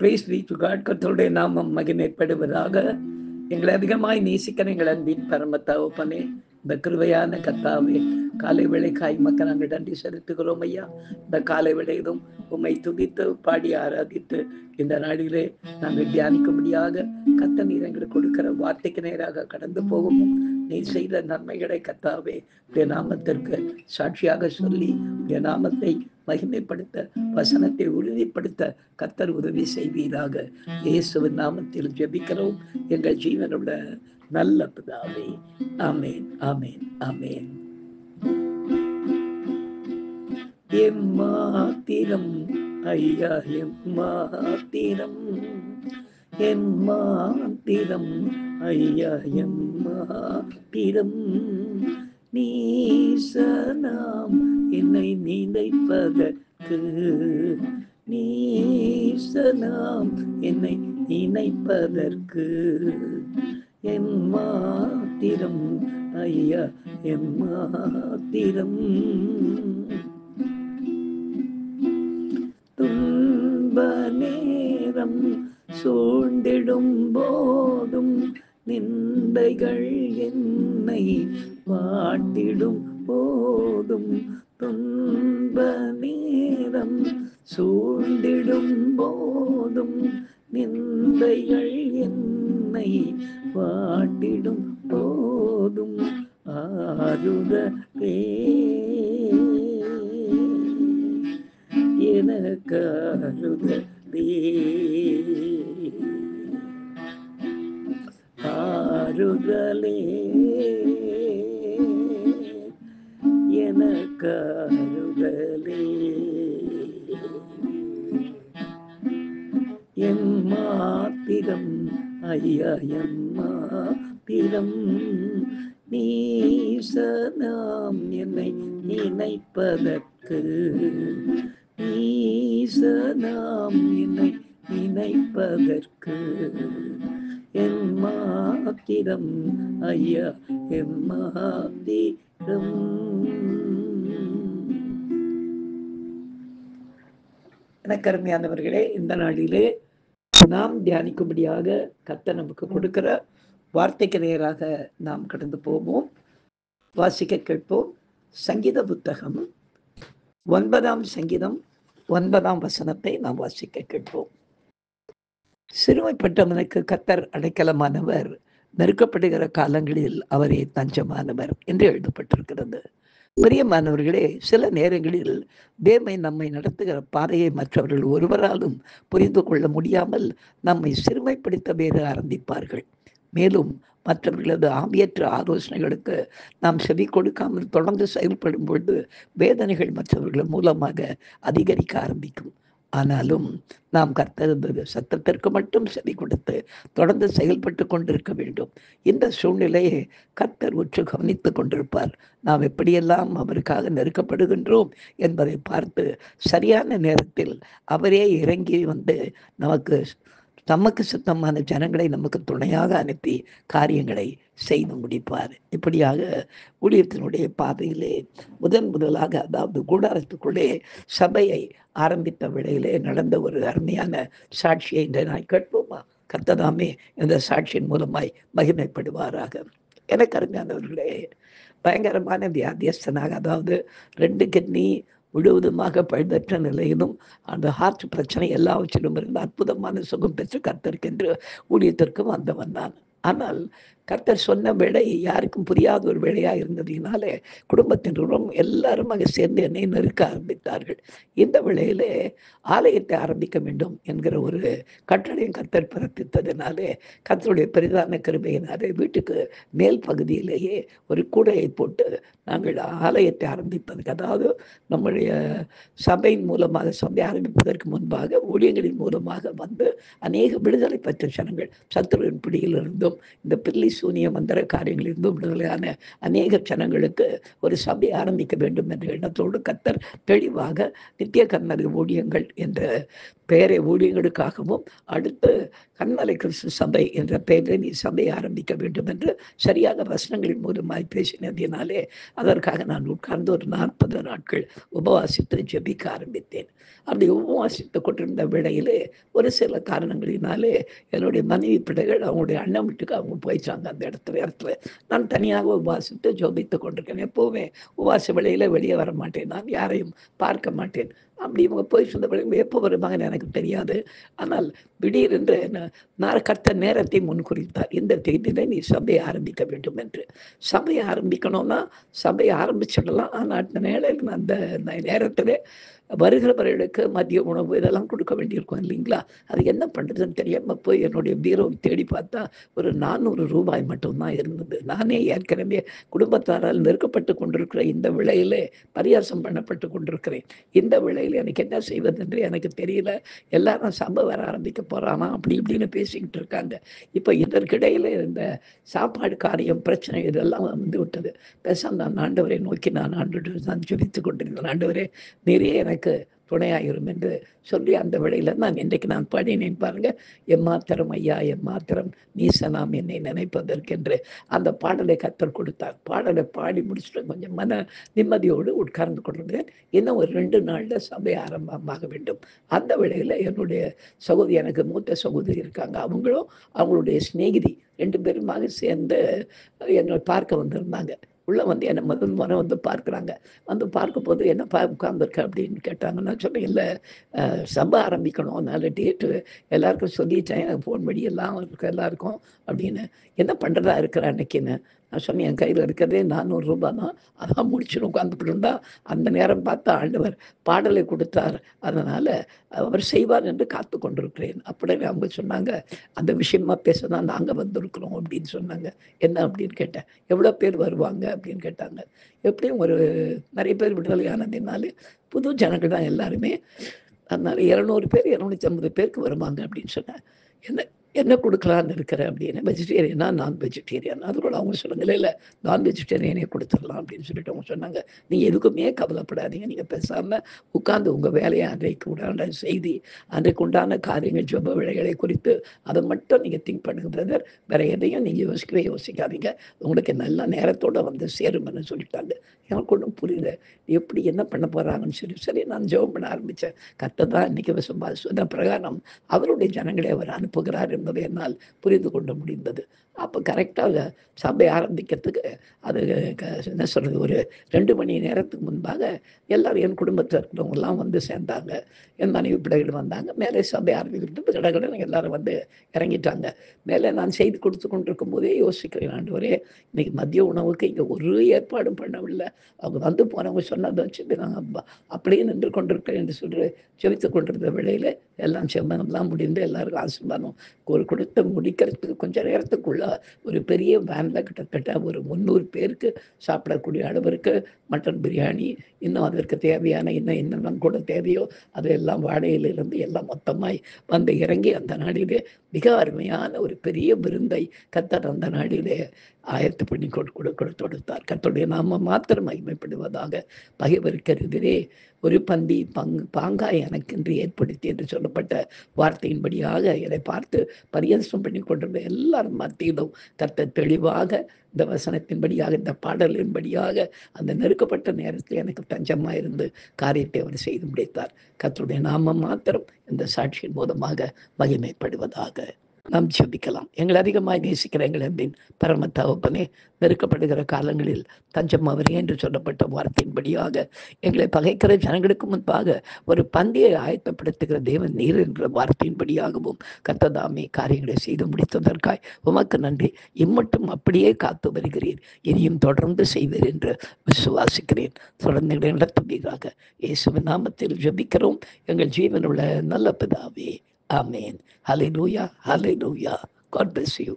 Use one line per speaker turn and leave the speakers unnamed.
Price B to God. கர்த்தருடைய நாமம் மகிமைப்படுவதாக. எங்களை அதிகமாய் நேசிக்கிற எங்கள் அன்பின் பரம தகப்பனே, இந்த கிருபையான கர்த்தாவே, காலை வேளைக்காய் மக்கள் நாங்கள் நன்றி செலுத்துகிறோம் ஐயா. இந்த காலை வேளையிலும் உம்மை துதித்து பாடி ஆராதித்து இந்த நாளிலே நாங்கள் தியானிக்கும்படியாக கர்த்தர் நீர் எங்களுக்கு கொடுக்கிற வார்த்தைக்கு நேராக கடந்து போகவும், நீ செய்த நன்மைகளை கர்த்தாவே உடைய நாமத்திற்கு சாட்சியாக சொல்லி உடைய நாமத்தை மகிமைப்படுத்த, வசனத்தை உறுதிப்படுத்த கர்த்தர் உதவி செய்வீராக. இயேசுவின் நாமத்தில் ஜெபிக்கிறோம் எங்கள் ஜீவனுள்ள நல்ல பிதாவே. ஆமேன், ஆமேன், ஆமேன். எம்மாத்திரம் ஐயா, எம்மாத்திரம், எம்மாத்திரம் ஐயா, எம்மாத்திரம், நீசனாம் என்னை நினைப்பதற்கு, நீசனாம் என்னை நினைப்பதற்கு, எம்மாத்திரம் ஐயா, எம்மாத்திரம், துன்ப நேரம் சூழ்ந்திடும் போதும் நிந்தைகள் என்னை வாட்டிடும் போதும், துன்ப நேரம் சூழ்ந்திடும் போதும் நிந்தைகள் என்னை வாட்டிடும் போதும், ஆறுதலே எனக்கு ஆறுதலே, ஆறுதலே எனக்கு ஆறுதலே, எம்மாத்திரம் ஐயா, எம்மாத்திரம், நீசனாம் என்னை நினைப்பதற்கு, நீசனாம் என்னை நினைப்பதற்கு, எம்மாத்திரம் ஐயா, எம்மாத்திரம். எனக்கு அருமையானவர்களே, இந்த நாளிலே நாம் தியானிக்கும்படியாக கர்த்தர் நமக்கு கொடுக்கிற வார்த்தைக்கு நேராக நாம் கடந்து போவோம். வாசிக்க கேட்போம். சங்கீத புத்தகம் 9ஆம் சங்கீதம் 9ஆம் வசனத்தை நாம் வாசிக்க கேட்போம். சிறுமைப்பட்டவனுக்கு கர்த்தர் அடைக்கலமானவர், நெருக்கப்படுகிற காலங்களில் அவரே தஞ்சமானவர் என்று எழுதப்பட்டிருக்கிறது. பிரியமானவர்களே, சில நேரங்களில் தேவன் நம்மை நடத்துகிற பாதையை மற்றவர்கள் ஒருவராலும் புரிந்து கொள்ள முடியாமல் நம்மை சிறுமைப்படுத்த வேறு ஆரம்பிப்பார்கள். மேலும் மற்றவர்களது ஆவியற்ற ஆலோசனைகளுக்கு நாம் செவி கொடுக்காமல் தொடர்ந்து செயல்படும் பொழுது வேதனைகள் மற்றவர்கள் மூலமாக அதிகரிக்க ஆரம்பிக்கும். ஆனாலும் நாம் கர்த்தரது சத்தத்திற்கு மட்டும் செவி கொடுத்து தொடர்ந்து செயல்பட்டு கொண்டிருக்க வேண்டும். இந்த சூழ்நிலையை கர்த்தர் உற்று கவனித்து கொண்டிருப்பார். நாம் எப்படியெல்லாம் அவருக்காக நெருக்கப்படுகின்றோம் என்பதை பார்த்து சரியான நேரத்தில் அவரே இறங்கி வந்து நமக்கு சுத்தமான ஜனங்களை நமக்கு துணையாக அனுப்பி காரியங்களை செய்து முடிப்பார். இப்படியாக ஊழியத்தினுடைய பாதையிலே முதலாக, அதாவது கூடாரத்துக்குள்ளே சபையை ஆரம்பித்த வேளையிலே நடந்த ஒரு அருமையான சாட்சியை இன்று நான் கேட்போமா? கர்த்ததாமே இந்த சாட்சியின் மூலமாய் மகிமைப்படுவாராக. எனக்கு அருமையானவர்களே, பயங்கரமான வியாதியஸ்தனாக, அதாவது 2 கிட்னி முழுவதுமாக பழுதற்ற நிலையிலும் அந்த ஹார்ட் பிரச்சனை எல்லாவற்றிலும் இருந்து அற்புதமான சுகம் பெற்று கர்த்தருக்கென்று ஊழியத்திற்கும் வந்தவன் நான். ஆனால் கர்த்தர் சொன்ன வேளை யாருக்கும் புரியாத ஒரு வேளையாக இருந்ததினாலே குடும்பத்தினரும் எல்லாரும் அங்கே சேர்ந்து என்னை நெருக்க ஆரம்பித்தார்கள். இந்த வேளையிலே ஆலயத்தை ஆரம்பிக்க வேண்டும் என்கிற ஒரு கட்டளையும் கர்த்தர் பிறப்பித்ததினாலே கர்த்தருடைய பெரிதான கிருபையினாலே வீட்டுக்கு மேல் பகுதியிலேயே ஒரு கூடையை போட்டு நாங்கள் ஆலயத்தை ஆரம்பிப்பதற்கு, அதாவது நம்முடைய சபையின் மூலமாக, சபை ஆரம்பிப்பதற்கு முன்பாக ஊழியர்களின் மூலமாக வந்து அநேக விடுதலை பெற்ற ஜனங்கள் சத்துருவின் பிடியில் இருந்தும் இந்த பில்லி சூனிய மந்திர காரியங்களிலிருந்து விடுதலையான அநேக ஜனங்களுக்கு ஒரு சபை ஆரம்பிக்க வேண்டும் என்ற எண்ணத்தோடு கர்த்தர் தெளிவாக நித்திய கன்மலை ஊழியங்கள் என்ற பெயரை ஊழியர்களுக்காகவும், அடுத்து கன்மலை கிறிஸ்து சபை என்ற பெயரில் நீ சபை ஆரம்பிக்க வேண்டும் என்று சரியாக வசனங்களின் மூலமாய் பேசினதினாலே அதற்காக நான் உட்கார்ந்து ஒரு 40 நாட்கள் உபவாசித்து ஜெபிக்க ஆரம்பித்தேன். அப்படி உபவாசித்து கொண்டிருந்த வேளையிலே ஒரு சில காரணங்களினாலே என்னுடைய மனைவி பிள்ளைகள் அவங்களுடைய அண்ணன் வீட்டுக்கு அவங்க போயிட்டாங்க. அந்த இடத்துல நான் தனியாக உபவாசித்து ஜெபித்து கொண்டிருக்கேன். எப்போவுமே உபவாச வேளையில வெளியே வர மாட்டேன், நான் யாரையும் பார்க்க மாட்டேன். அப்படி இவங்க போய் சொந்த பிள்ளைங்க எப்போ வருவாங்கன்னு எனக்கு தெரியாது. ஆனால் திடீரென்று கர்த்தர் நேரத்தை முன்குறித்தார். இந்த தேதியில நீ சபையை ஆரம்பிக்க வேண்டும் என்று. சபையை ஆரம்பிக்கணும்னா சபையை ஆரம்பிச்சிடலாம். ஆனால் அந்த நேரம் அந்த நேரத்தில் வருகிறவர்களுக்கு மதிய உணவு இதெல்லாம் கொடுக்க வேண்டியிருக்கும் இல்லைங்களா? அது என்ன பண்ணுறதுன்னு தெரியாமல் போய் என்னுடைய பீரோவை தேடி பார்த்தா ஒரு 400 ரூபாய் மட்டும்தான் இருந்தது. நானே ஏற்கனவே குடும்பத்தாரால் நெருக்கப்பட்டு கொண்டிருக்கிற இந்த விலையிலே பரியாசம் பண்ணப்பட்டு கொண்டிருக்கிறேன். இந்த விலையில் எனக்கு என்ன செய்வதென்று எனக்கு தெரியல. எல்லாரும் சபை வர ஆரம்பிக்க போகிறானா அப்படி இப்படின்னு பேசிக்கிட்டு இருக்காங்க. இப்போ இதற்கிடையில் இந்த சாப்பாடு காரியம் பிரச்சனை இதெல்லாம் வந்து விட்டது. பேசாம நான் ஆண்டவரை நோக்கி நான் நான் ஜெபித்து கொண்டிருந்தேன். ஆண்டவரே நிறைய எனக்கு துணையாயிரும் என்று சொல்லி அந்த வேளையில் நான் இன்றைக்கு நான் பாடினேன் பாருங்க, எம்மாத்திரம் ஐயா எம்மாத்திரம் நீசனாம் என்னை நினைப்பதற்கென்று அந்த பாடலை கர்த்தர் கொடுத்தார். பாடலை பாடி முடிச்சுட்டு கொஞ்சம் மன நிம்மதியோடு உட்கார்ந்து கொண்டிருந்தேன். இன்னும் ஒரு 2 நாளில் சபை ஆரம்பமாக வேண்டும். அந்த வேளையில் என்னுடைய சகோதரி, எனக்கு மூத்த சகோதரி இருக்காங்க, அவங்களும் அவங்களுடைய சிநேகிதி 2 பேருமாக சேர்ந்து என்னை பார்க்க வந்திருந்தாங்க. உள்ளே வந்து என்னை முதல் முறை வந்து பார்க்குறாங்க. வந்து பார்க்கும்போது என்னப்பா உட்கார்ந்துருக்க அப்படின்னு கேட்டாங்க. நான் சொன்னேன், இல்லை சபை ஆரம்பிக்கணும், அதனால் டேட்டு எல்லாருக்கும் சொல்லிட்டேன், ஃபோன் பண்ணி எல்லாம் இருக்கு எல்லாருக்கும் அப்படின்னு. என்ன பண்ணுறதா இருக்கிற அன்னைக்குன்னு நான் சொன்னேன், என் கையில் இருக்கிறதே 400 ரூபா தான், அதான் முடிச்சுன்னு உட்காந்துட்டு இருந்தா அந்த நேரம் பார்த்து ஆண்டவர் பாடலை கொடுத்தார், அதனால் அவர் செய்வார் என்று காத்து கொண்டிருக்கிறேன் அப்படின்னு அவங்க சொன்னாங்க. அந்த விஷயமா பேச தான் நாங்கள் வந்திருக்கிறோம் அப்படின்னு சொன்னாங்க. என்ன அப்படின்னு கேட்டேன். எவ்வளோ பேர் வருவாங்க அப்படின்னு கேட்டாங்க. எப்படியும் ஒரு நிறைய பேர் விடுதலை ஆனதுனால புது ஜனங்கள் தான் எல்லாருமே, அதனால 200 பேர் 250 பேருக்கு வருவாங்க அப்படின்னு சொன்னேன். என்ன என்ன கொடுக்கலான்னு இருக்கிறேன் அப்படின்னு. வெஜிடேரியனா நான் வெஜிடேரியன். அது கூட அவங்க சொன்னாங்க, இல்லை இல்லை நான் வெஜிடேரியனே கொடுத்துடலாம் அப்படின்னு சொல்லிட்டு அவங்க சொன்னாங்க. நீங்கள் எதுக்குமே கவலைப்படாதீங்க, நீங்கள் பேசாமல் உட்கார்ந்து உங்கள் வேலையை அன்றைக்கு உண்டான செய்தி அன்றைக்கு உண்டான காரியங்கள் ஜெப வேலைகளை குறித்து அதை மட்டும் நீங்கள் திங்க் பண்ணுங்க பிரதர், வேறு எதையும் நீங்கள் யோசிக்காதீங்க, உங்களுக்கு நல்ல நேரத்தோடு வந்து சேருமென்னு சொல்லிட்டாங்க. எனக்கு ஒன்றும் புரியல, எப்படி என்ன பண்ண போகிறாங்கன்னு சரி நான் ஜெபம் பண்ண ஆரம்பித்தேன். கர்த்தர் தான் இன்றைக்கி சொன்ன பிரகாரம் அவருடைய ஜனங்களை அவர் அனுப்புகிறார் என்பதை என்னால் புரிந்து கொள்ள முடிந்தது. அப்போ கரெக்டாக சபை ஆரம்பிக்கிறதுக்கு அது என்ன சொல்கிறது, ஒரு 2 மணி நேரத்துக்கு முன்பாக எல்லோரும் என் குடும்பத்தில் இருக்கிறவங்கெல்லாம் வந்து சேர்ந்தாங்க. என் மனைவி பிள்ளைகள் வந்தாங்க. மேலே சபை ஆரம்பிக்கிறது கடகடன்னு எல்லாரும் வந்து இறங்கிட்டாங்க. மேலே நான் செய்து கொடுத்து கொண்டிருக்கும் போதே யோசிக்கிறேன், ஆண்டவரே இன்னைக்கு மதிய உணவுக்கு இங்கே ஒரு ஏற்பாடும் பண்ணவில்லை, அவங்க வந்து போனவங்க சொன்னதை வச்சுட்டு நாங்கள் அப்படியே நின்று கொண்டிருக்கிறேன் என்று சொல்லி ஜெபித்து கொண்டிருந்த வேளையில் எல்லாம் செம்மனெல்லாம் முடிந்து எல்லாருக்கும் ஆசீர்வாதம் கொடுத்து முடிக்கிறதுக்கு கொஞ்சம் நேரத்துக்குள்ள ஒரு பெரிய வேனில் கிட்டத்தட்ட ஒரு 300 பேருக்கு சாப்பிடக்கூடிய அளவிற்கு மட்டன் பிரியாணி, இன்னும் அதற்கு தேவையான என்னெல்லாம் கூட தேவையோ அதையெல்லாம் வாடகையிலிருந்து எல்லாம் மொத்தமாய் வந்து இறங்கி அந்த நாளிலே மிக அருமையான ஒரு பெரிய விருந்தை கர்த்தர் அந்த நாளிலே ஆயத்து பண்ணி கொடுத்தார். கர்த்தருடைய நாம மாத்திரம் மகிமைப்படுவதாக. பகைவருக்கெதிரே ஒரு பந்தி பாங்காய் எனக்கென்று ஏற்படுத்தி என்று சொல்லப்பட்ட வார்த்தையின்படியாக என்னை பார்த்து பரியாசம் பண்ணி கொண்டிருந்த எல்லாரும் மத்தியிலும் கர்த்தர் தெளிவாக இந்த வசனத்தின்படியாக இந்த பாடலின்படியாக அந்த நெருக்கப்பட்ட நேரத்தில் எனக்கு தஞ்சமாக இருந்து காரியத்தை அவர் செய்து முடித்தார். கர்த்தருடைய நாமம் மாத்திரம் இந்த சாட்சியின் மூலமாக மகிமைப்படுவதாக. நாம் ஜெபிக்கலாம். எங்களை அதிகமாக நேசிக்கிற எங்கள் அன்பின் பரம தகப்பனே, நெருக்கப்படுகிற காலங்களில் தஞ்சம் அவரே என்று சொல்லப்பட்ட வார்த்தையின்படியாக எங்களை பகைக்கிற ஜனங்களுக்கு முன்பாக ஒரு பந்தியை ஆயத்தப்படுத்துகிற தேவன் நீர் என்ற வார்த்தையின்படியாகவும் கர்த்ததாமே காரியங்களை செய்து முடித்ததற்காய் உமக்கு நன்றி. இம்மட்டும் அப்படியே காத்து வருகிறீர், இனியும் தொடர்ந்து செய்வீர் என்று விசுவாசிக்கிறேன். தொடர்ந்து எங்களை நடத்துவீராக. இயேசுவின் நாமத்தில் ஜெபிக்கிறோம் எங்கள் ஜீவனுள்ள நல்ல பிதாவே. Amen. Hallelujah. Hallelujah. God bless you.